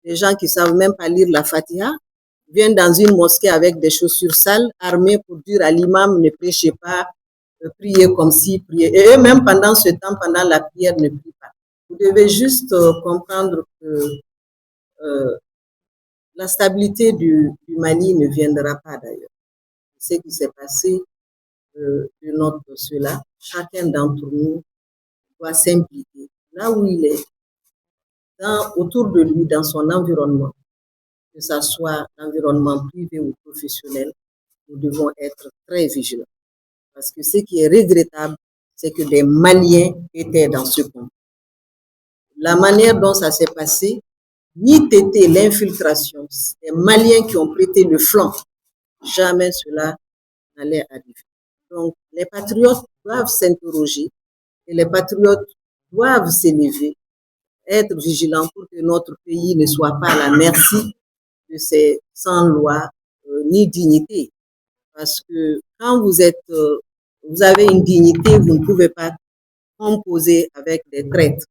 des gens qui ne savent même pas lire la Fatiha, viennent dans une mosquée avec des chaussures sales, armés pour dire à l'imam ne prêchez pas, priez comme si, priez. Et eux-mêmes, pendant ce temps, pendant la prière, ne prient pas. Vous devez juste comprendre que la stabilité du Mali ne viendra pas d'ailleurs. Ce qui s'est passé de notre cela, chacun d'entre nous doit s'impliquer là où il est, autour de lui, dans son environnement, que ce soit l'environnement privé ou professionnel, nous devons être très vigilants. Parce que ce qui est regrettable, c'est que des Maliens étaient dans ce camp. La manière dont ça s'est passé, ni été l'infiltration, des Maliens qui ont prêté le flanc, jamais cela n'allait arriver. Donc, les patriotes doivent s'interroger et les patriotes doivent s'élever, être vigilants pour que notre pays ne soit pas à la merci de ces sans loi ni dignité. Parce que quand vous avez une dignité, vous ne pouvez pas composer avec des traites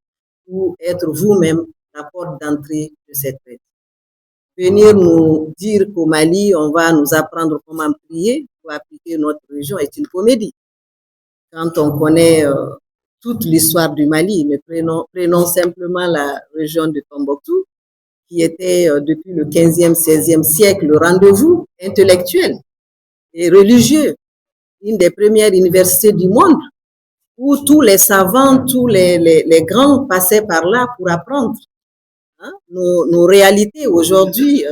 ou être vous-même la porte d'entrée de cette traite. Venir nous dire qu'au Mali, on va nous apprendre comment prier pour appliquer notre religion est une comédie. Quand on connaît toute l'histoire du Mali, mais prenons simplement la région de Tombouctou, qui était depuis le 15e, 16e siècle le rendez-vous intellectuel et religieux, une des premières universités du monde, où tous les savants, tous les grands passaient par là pour apprendre. Hein? Nos réalités aujourd'hui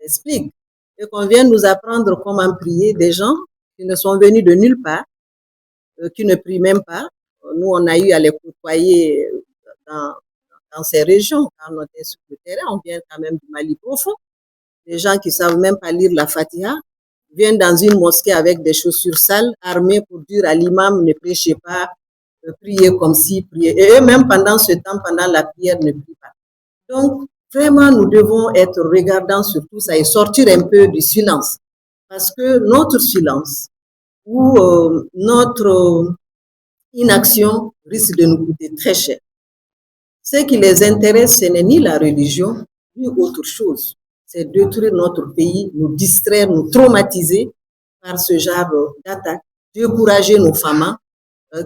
expliquent. Et qu'on vient nous apprendre comment prier des gens qui ne sont venus de nulle part, qui ne prient même pas. Nous, on a eu à les côtoyer dans ces régions, quand on était sur le terrain, on vient quand même du Mali profond. Des gens qui ne savent même pas lire la Fatiha viennent dans une mosquée avec des chaussures sales, armés pour dire à l'imam ne prêchez pas, priez comme si, priez. Et eux-mêmes, pendant ce temps, pendant la prière, ne prient pas. Donc, vraiment, nous devons être regardants sur tout ça et sortir un peu du silence. Parce que notre silence ou notre inaction risque de nous coûter très cher. Ce qui les intéresse, ce n'est ni la religion, ni autre chose. C'est détruire notre pays, nous distraire, nous traumatiser par ce genre d'attaque, décourager nos femmes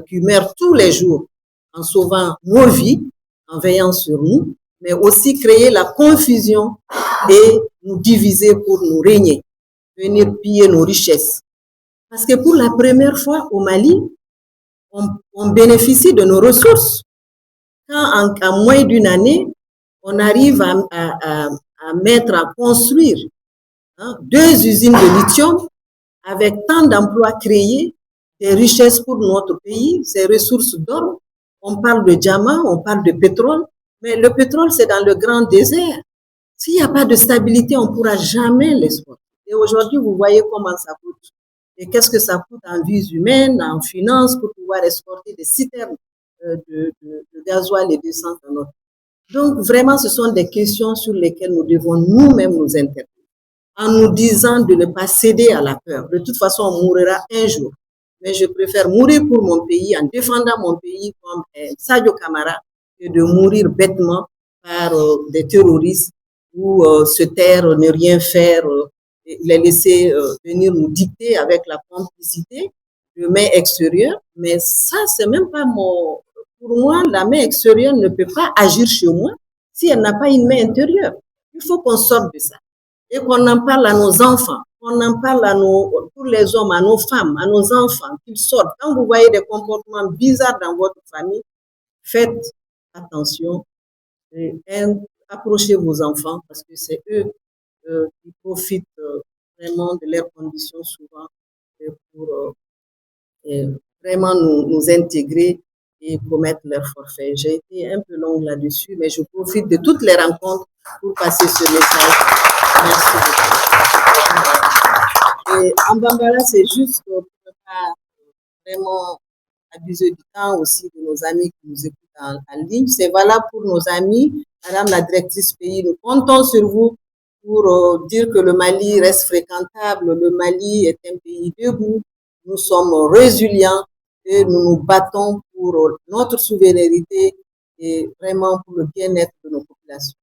qui meurent tous les jours en sauvant nos vies, en veillant sur nous, mais aussi créer la confusion et nous diviser pour nous régner, venir piller nos richesses. Parce que pour la première fois au Mali, on bénéficie de nos ressources. Quand en moins d'une année, on arrive à mettre, à construire 2 usines de lithium avec tant d'emplois créés, des richesses pour notre pays, ces ressources d'or. On parle de diamants, on parle de pétrole, mais le pétrole, c'est dans le grand désert. S'il n'y a pas de stabilité, on ne pourra jamais l'exporter. Et aujourd'hui, vous voyez comment ça coûte. Et qu'est-ce que ça coûte en vies humaines, en finances, pour pouvoir exporter des citernes de gasoil et d'essence dans notre pays. Donc, vraiment, ce sont des questions sur lesquelles nous devons nous-mêmes nous interroger, en nous disant de ne pas céder à la peur. De toute façon, on mourra un jour. Mais je préfère mourir pour mon pays, en défendant mon pays comme Sadio Camara, que de mourir bêtement par des terroristes ou se taire, ne rien faire, les laisser venir nous dicter avec la complicité de main extérieure. Mais ça, c'est même pas mon... Pour moi, la main extérieure ne peut pas agir chez moi si elle n'a pas une main intérieure. Il faut qu'on sorte de ça et qu'on en parle à nos enfants, qu'on en parle à pour les hommes, à nos femmes, à nos enfants, qu'ils sortent. Quand vous voyez des comportements bizarres dans votre famille, faites attention et approchez vos enfants parce que c'est eux qui profitent vraiment de leurs conditions souvent pour vraiment nous intégrer et commettre leurs forfaits. J'ai été un peu longue là-dessus, mais je profite de toutes les rencontres pour passer ce message. Merci beaucoup. Et en Bambara, c'est juste pour ne pas vraiment abuser du temps aussi de nos amis qui nous écoutent en ligne. C'est valable pour nos amis. Madame la directrice pays, nous comptons sur vous pour dire que le Mali reste fréquentable. Le Mali est un pays debout. Nous sommes résilients et nous nous battons pour notre souveraineté et vraiment pour le bien-être de nos populations.